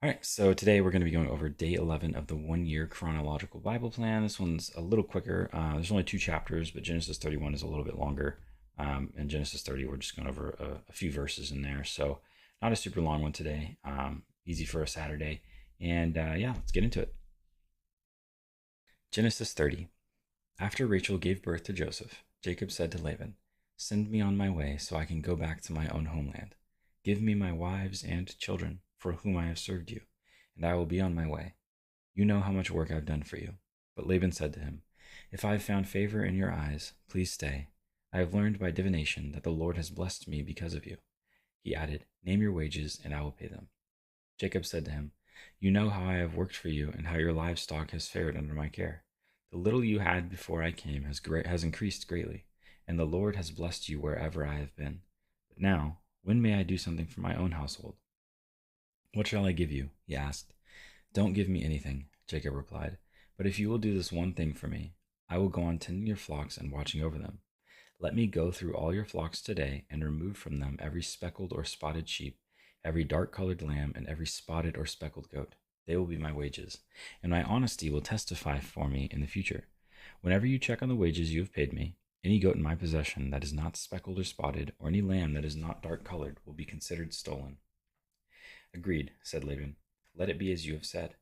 All right, so today we're going to be going over day 11 of the 1 year chronological Bible plan. This one's a little quicker. There's only two chapters, but Genesis 31 is a little bit longer. And Genesis 30, we're just going over a few verses in there. So, not a super long one today. Easy for a Saturday. And yeah, let's get into it. Genesis 30. After Rachel gave birth to Joseph, Jacob said to Laban, "Send me on my way so I can go back to my own homeland. Give me my wives and children, for whom I have served you, and I will be on my way. You know how much work I've done for you." But Laban said to him, "If I have found favor in your eyes, please stay. I have learned by divination that the Lord has blessed me because of you." He added, "Name your wages, and I will pay them." Jacob said to him, "You know how I have worked for you, and how your livestock has fared under my care. The little you had before I came has increased greatly, and the Lord has blessed you wherever I have been. But now, when may I do something for my own household?" "What shall I give you?" he asked. "Don't give me anything," Jacob replied. "But if you will do this one thing for me, I will go on tending your flocks and watching over them. Let me go through all your flocks today and remove from them every speckled or spotted sheep, every dark-colored lamb, and every spotted or speckled goat. They will be my wages, and my honesty will testify for me in the future. Whenever you check on the wages you have paid me, any goat in my possession that is not speckled or spotted, or any lamb that is not dark-colored, will be considered stolen." "Agreed," said Laban. "Let it be as you have said."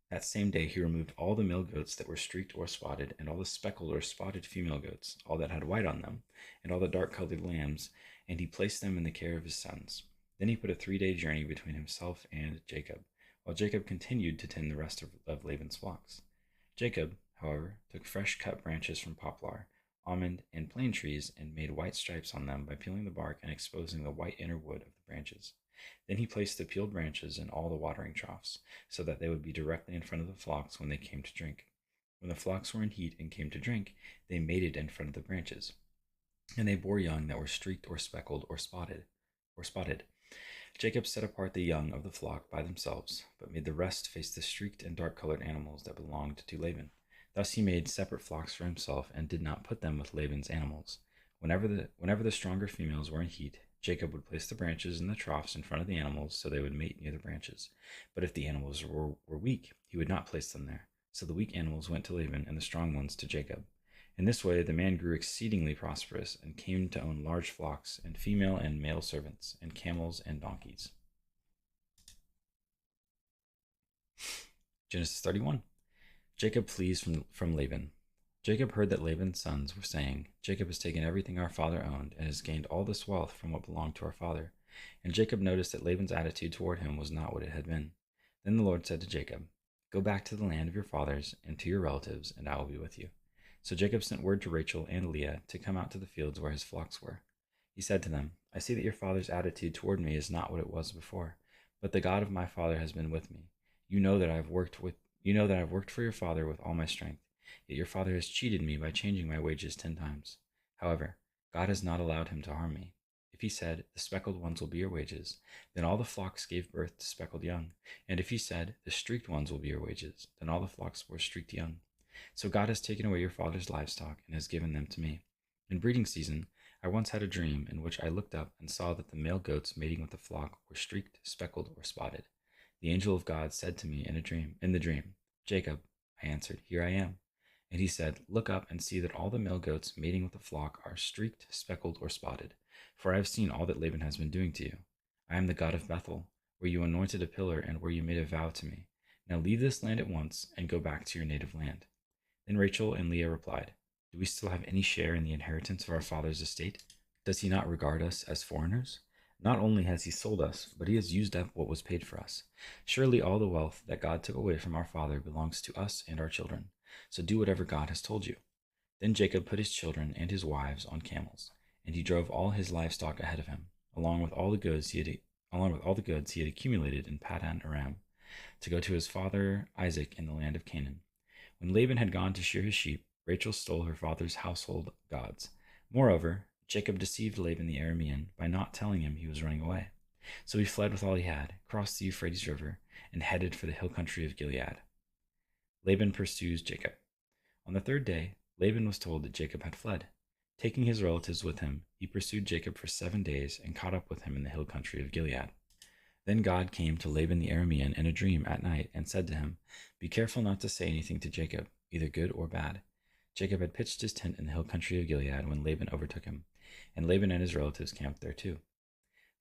That same day he removed all the male goats that were streaked or spotted, and all the speckled or spotted female goats, all that had white on them, and all the dark-colored lambs, and he placed them in the care of his sons. Then he put a 3-day journey between himself and Jacob, while Jacob continued to tend the rest of Laban's flocks. Jacob, however, took fresh cut branches from poplar, almond, and plane trees, and made white stripes on them by peeling the bark and exposing the white inner wood of the branches. Then he placed the peeled branches in all the watering troughs, so that they would be directly in front of the flocks when they came to drink. When the flocks were in heat and came to drink, they mated in front of the branches, and they bore young that were streaked or speckled or spotted. Jacob set apart the young of the flock by themselves, but made the rest face the streaked and dark-colored animals that belonged to Laban. Thus he made separate flocks for himself, and did not put them with Laban's animals. Whenever the stronger females were in heat, Jacob would place the branches in the troughs in front of the animals so they would mate near the branches. But if the animals were weak, he would not place them there. So the weak animals went to Laban, and the strong ones to Jacob. In this way the man grew exceedingly prosperous, and came to own large flocks, and female and male servants, and camels and donkeys. Genesis 31. Jacob flees from Laban. Jacob heard that Laban's sons were saying, "Jacob has taken everything our father owned, and has gained all this wealth from what belonged to our father." And Jacob noticed that Laban's attitude toward him was not what it had been. Then the Lord said to Jacob, "Go back to the land of your fathers and to your relatives, and I will be with you." So Jacob sent word to Rachel and Leah to come out to the fields where his flocks were. He said to them, "I see that your father's attitude toward me is not what it was before, but the God of my father has been with me. You know that I have worked for your father with all my strength. Yet your father has cheated me by changing my wages 10 times. However, God has not allowed him to harm me. If he said, 'The speckled ones will be your wages,' then all the flocks gave birth to speckled young. And if he said, 'The streaked ones will be your wages,' then all the flocks bore streaked young. So God has taken away your father's livestock and has given them to me. In breeding season, I once had a dream in which I looked up and saw that the male goats mating with the flock were streaked, speckled, or spotted. The angel of God said to me in the dream, 'Jacob.' I answered, 'Here I am.' And he said, 'Look up and see that all the male goats mating with the flock are streaked, speckled, or spotted. For I have seen all that Laban has been doing to you. I am the God of Bethel, where you anointed a pillar and where you made a vow to me. Now leave this land at once and go back to your native land.' Then Rachel and Leah replied, 'Do we still have any share in the inheritance of our father's estate? Does he not regard us as foreigners? Not only has he sold us, but he has used up what was paid for us. Surely all the wealth that God took away from our father belongs to us and our children. So do whatever God has told you.' Then Jacob put his children and his wives on camels, and he drove all his livestock ahead of him, along with all the goods he had accumulated in Paddan Aram, to go to his father Isaac in the land of Canaan. When Laban had gone to shear his sheep, Rachel stole her father's household gods. Moreover, Jacob deceived Laban the Aramean by not telling him he was running away. So he fled with all he had, crossed the Euphrates River, and headed for the hill country of Gilead. Laban pursues Jacob. On the third day, Laban was told that Jacob had fled. Taking his relatives with him, he pursued Jacob for 7 days and caught up with him in the hill country of Gilead. Then God came to Laban the Aramean in a dream at night and said to him, "Be careful not to say anything to Jacob, either good or bad." Jacob had pitched his tent in the hill country of Gilead when Laban overtook him, and Laban and his relatives camped there too.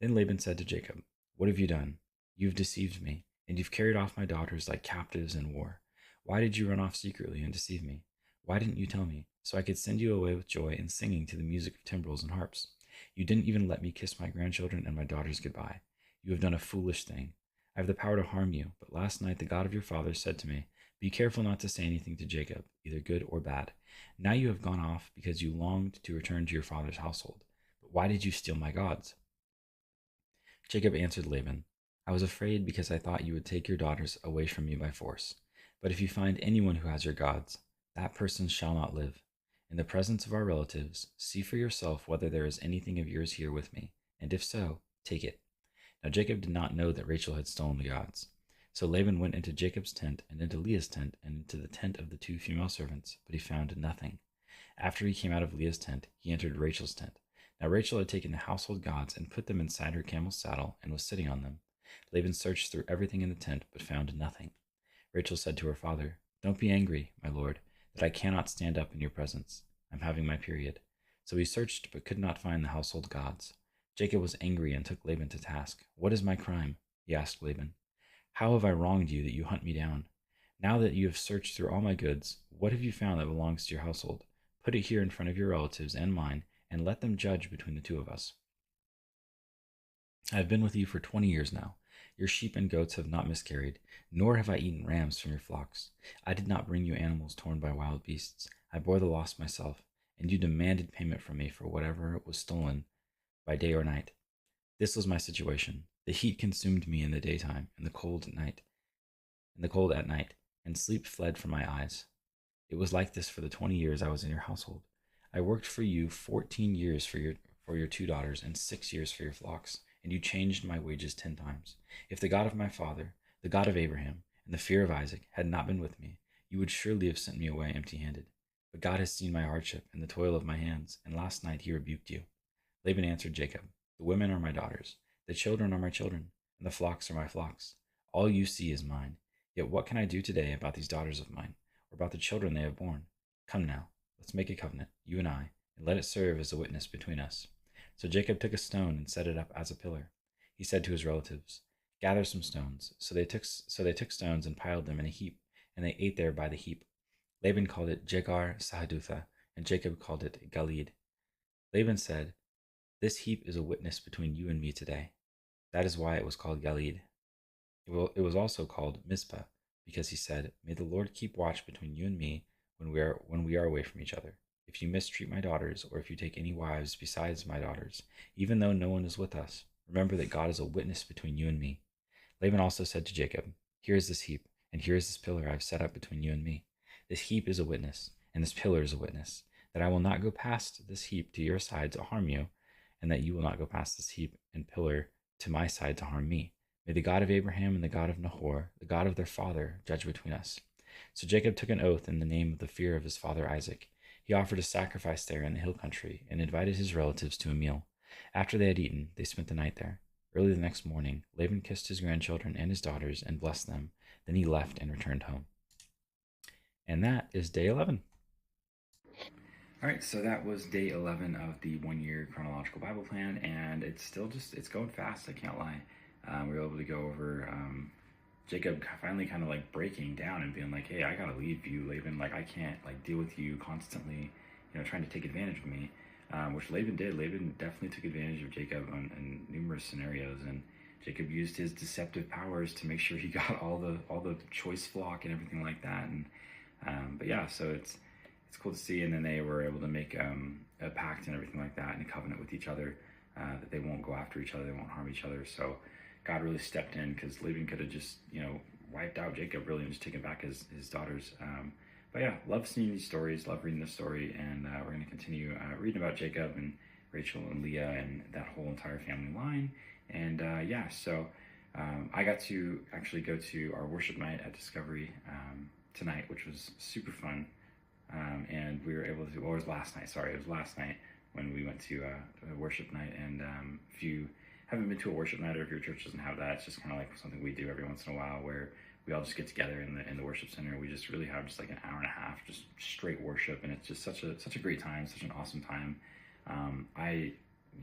Then Laban said to Jacob, "What have you done? You've deceived me, and you've carried off my daughters like captives in war. Why did you run off secretly and deceive me? Why didn't you tell me, so I could send you away with joy and singing to the music of timbrels and harps? You didn't even let me kiss my grandchildren and my daughters goodbye. You have done a foolish thing. I have the power to harm you, but last night the God of your fathers said to me, 'Be careful not to say anything to Jacob, either good or bad.' Now you have gone off because you longed to return to your father's household. But why did you steal my gods?" Jacob answered Laban, "I was afraid because I thought you would take your daughters away from me by force. But if you find anyone who has your gods, that person shall not live. In the presence of our relatives, see for yourself whether there is anything of yours here with me, and if so, take it." Now Jacob did not know that Rachel had stolen the gods. So Laban went into Jacob's tent and into Leah's tent and into the tent of the two female servants, but he found nothing. After he came out of Leah's tent, he entered Rachel's tent. Now Rachel had taken the household gods and put them inside her camel's saddle and was sitting on them. Laban searched through everything in the tent, but found nothing. Rachel said to her father, "Don't be angry, my lord, that I cannot stand up in your presence. I'm having my period." So he searched, but could not find the household gods. Jacob was angry and took Laban to task. "What is my crime?" he asked Laban. "How have I wronged you that you hunt me down? Now that you have searched through all my goods, what have you found that belongs to your household? Put it here in front of your relatives and mine, and let them judge between the two of us. I have been with you for 20 years now. Your sheep and goats have not miscarried, nor have I eaten rams from your flocks. I did not bring you animals torn by wild beasts. I bore the loss myself, and you demanded payment from me for whatever was stolen by day or night. This was my situation. The heat consumed me in the daytime, and the cold at night, and sleep fled from my eyes. It was like this for the 20 years I was in your household. I worked for you 14 years for your two daughters and 6 years for your flocks, and you changed my wages 10 times. If the God of my father, the God of Abraham, and the fear of Isaac had not been with me, you would surely have sent me away empty-handed. But God has seen my hardship and the toil of my hands, and last night he rebuked you." Laban answered Jacob, "The women are my daughters, the children are my children, and the flocks are my flocks. All you see is mine. Yet what can I do today about these daughters of mine, or about the children they have borne? Come now, let's make a covenant, you and I, and let it serve as a witness between us." So Jacob took a stone and set it up as a pillar. He said to his relatives, "Gather some stones." So they took stones and piled them in a heap, and they ate there by the heap. Laban called it Jegar Sahadutha, and Jacob called it Galid. Laban said, "This heap is a witness between you and me today." That is why it was called Galid. It was also called Mizpah, because he said, "May the Lord keep watch between you and me when we are away from each other. If you mistreat my daughters, or if you take any wives besides my daughters, even though no one is with us, remember that God is a witness between you and me." Laban also said to Jacob, "Here is this heap, and here is this pillar I have set up between you and me. This heap is a witness, and this pillar is a witness, that I will not go past this heap to your side to harm you, and that you will not go past this heap and pillar to my side to harm me. May the God of Abraham and the God of Nahor, the God of their father, judge between us." So Jacob took an oath in the name of the fear of his father Isaac. He offered a sacrifice there in the hill country and invited his relatives to a meal. After they had eaten, they spent the night there. Early the next morning, Laban kissed his grandchildren and his daughters and blessed them. Then he left and returned home. And that is day 11. All right, so that was day 11 of the 1 year chronological Bible plan, and it's going fast, I can't lie. We were able to go over Jacob finally kind of like breaking down and being like, "Hey, I gotta leave you, Laban. Like, I can't like deal with you constantly, trying to take advantage of me," which Laban did. Laban definitely took advantage of Jacob in numerous scenarios, and Jacob used his deceptive powers to make sure he got all the choice flock and everything like that. And but yeah, so it's cool to see. And then they were able to make a pact and everything like that, and a covenant with each other, that they won't go after each other, they won't harm each other. So God really stepped in, because Laban could have just, wiped out Jacob really and just taken back his daughters. But yeah, love seeing these stories, love reading this story, and we're going to continue reading about Jacob and Rachel and Leah and that whole entire family line. And yeah, so I got to actually go to our worship night at Discovery tonight, which was super fun. And we were able to, well, it was last night, sorry, it was last night when we went to a worship night. And if you haven't been to a worship night, or if your church doesn't have that, it's just kind of like something we do every once in a while where we all just get together in the worship center. We just really have just like an hour and a half, just straight worship, and it's just such a great time, such an awesome time. I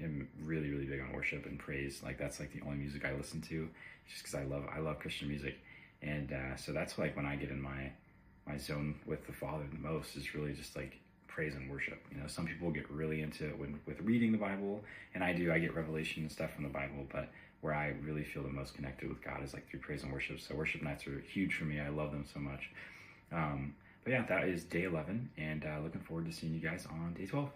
am really really big on worship and praise. Like that's like the only music I listen to, just because I love Christian music, and so that's like when I get in my zone with the Father the most is really just like praise and worship. You know, some people get really into it with reading the Bible, and I get revelation and stuff from the Bible, but where I really feel the most connected with God is like through praise and worship. So worship nights are huge for me. I love them so much. But yeah, that is day 11, and looking forward to seeing you guys on day 12.